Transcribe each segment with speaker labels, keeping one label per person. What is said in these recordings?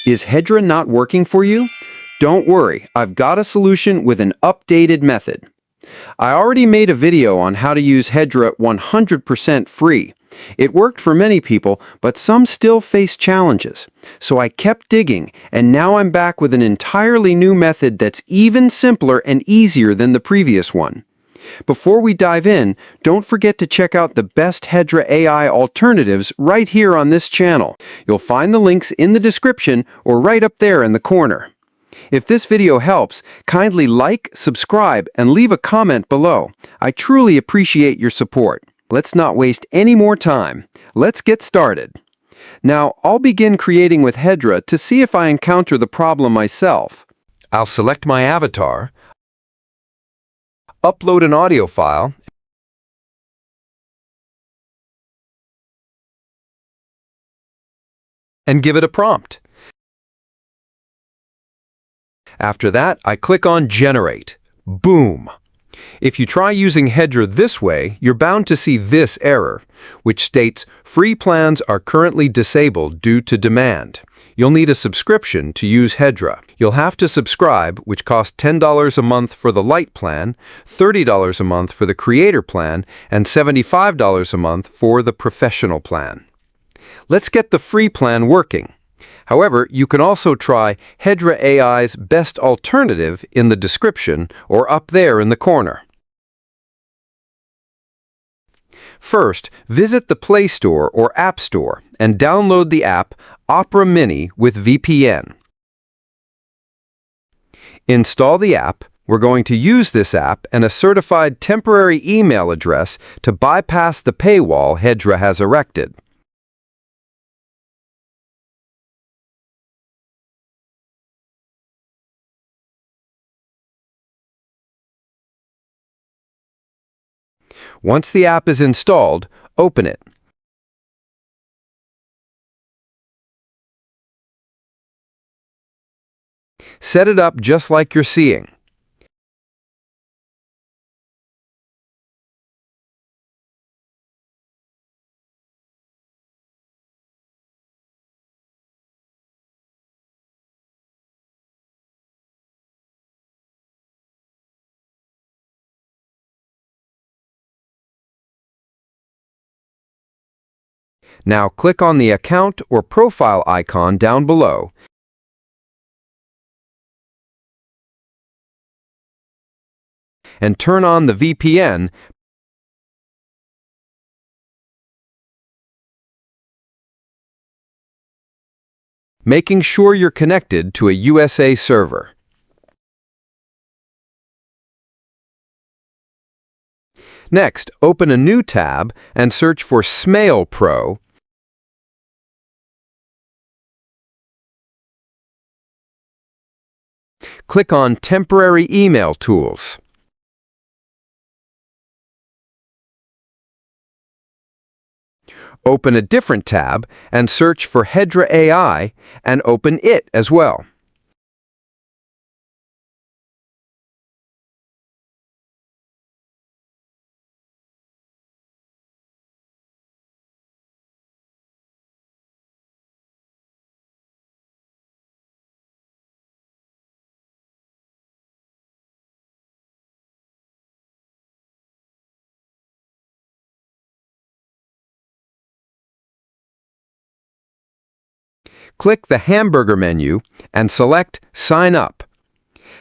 Speaker 1: Is HEDRA not working for you? Don't worry, I've got a solution with an updated method. I already made a video on how to use HEDRA 100% free. It worked for many people, but some still face challenges. So I kept digging, and now I'm back with an entirely new method that's even simpler and easier than the previous one. Before we dive in, don't forget to check out the best HEDRA AI alternatives right here on this channel. You'll find the links in the description or right up there in the corner. If this video helps, kindly like, subscribe, and leave a comment below. I truly appreciate your support. Let's not waste any more time. Let's get started. Now, I'll begin creating with HEDRA to see if I encounter the problem myself. I'll select my avatar, upload an audio file, and give it a prompt. After that, I click on Generate. Boom! If you try using HEDRA this way, you're bound to see this error, which states free plans are currently disabled due to demand. You'll need a subscription to use HEDRA. You'll have to subscribe, which costs $10 a month for the Lite plan, $30 a month for the Creator plan, and $75 a month for the Professional plan. Let's get the free plan working. However, you can also try HEDRA AI's best alternative in the description or up there in the corner. First, visit the Play Store or App Store and download the app Opera Mini with VPN. Install the app. We're going to use this app and a certified temporary email address to bypass the paywall HEDRA has erected. Once the app is installed, open it. Set it up just like you're seeing. Now click on the account or profile icon down below and turn on the VPN, making sure you're connected to a USA server. Next, open a new tab and search for Smail Pro. Click on Temporary Email Tools. Open a different tab and search for HEDRA AI and open it as well. Click the hamburger menu and select Sign Up.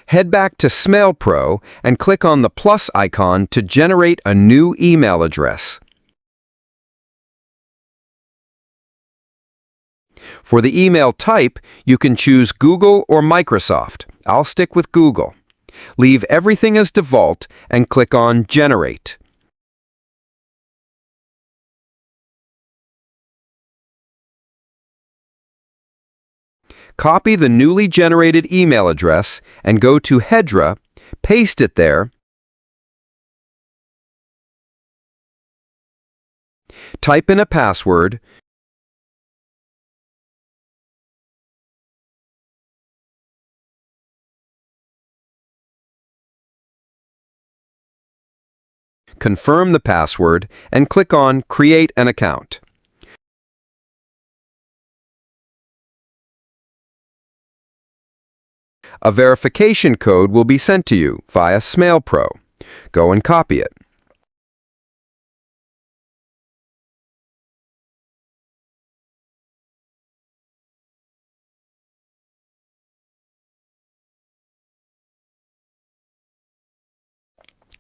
Speaker 1: Head back to Smail Pro and click on the plus icon to generate a new email address. For the email type, you can choose Google or Microsoft. I'll stick with Google. Leave everything as default and click on Generate. Copy the newly generated email address and go to HEDRA, paste it there, type in a password, confirm the password, and click on Create an Account. A verification code will be sent to you via SmailPro. Go and copy it.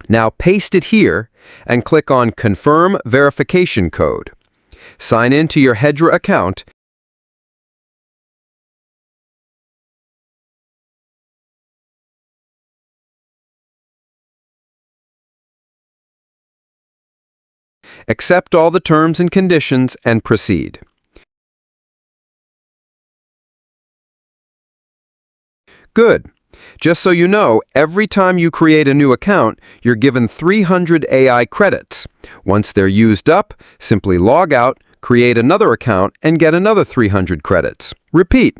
Speaker 1: Now paste it here and click on Confirm Verification Code. Sign in to your HEDRA account accept all the terms and conditions, and proceed. Good. Just so you know, every time you create a new account, you're given 300 AI credits. Once they're used up, simply log out, create another account, and get another 300 credits. Repeat.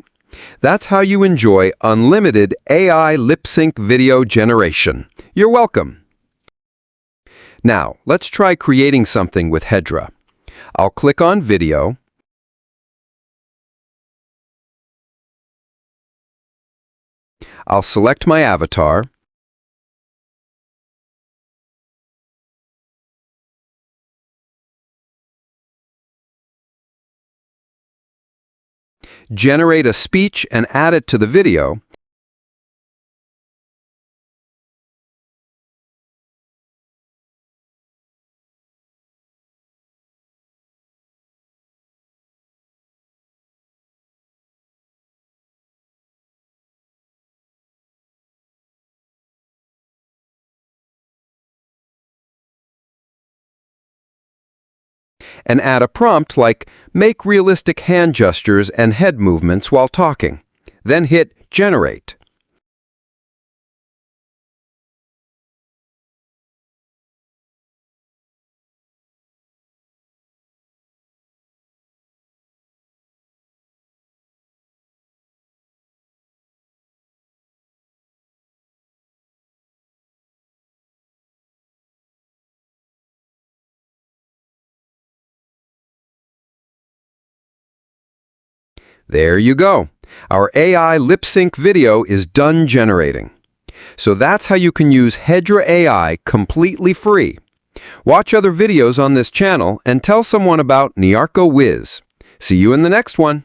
Speaker 1: That's how you enjoy unlimited AI lip-sync video generation. You're welcome. Now, let's try creating something with HEDRA. I'll click on Video. I'll select my avatar. Generate a speech and add it to the video. And add a prompt like, make realistic hand gestures and head movements while talking. Then hit Generate. There you go. Our AI lip-sync video is done generating. So that's how you can use HEDRA AI completely free. Watch other videos on this channel and tell someone about Niarco Wiz. See you in the next one.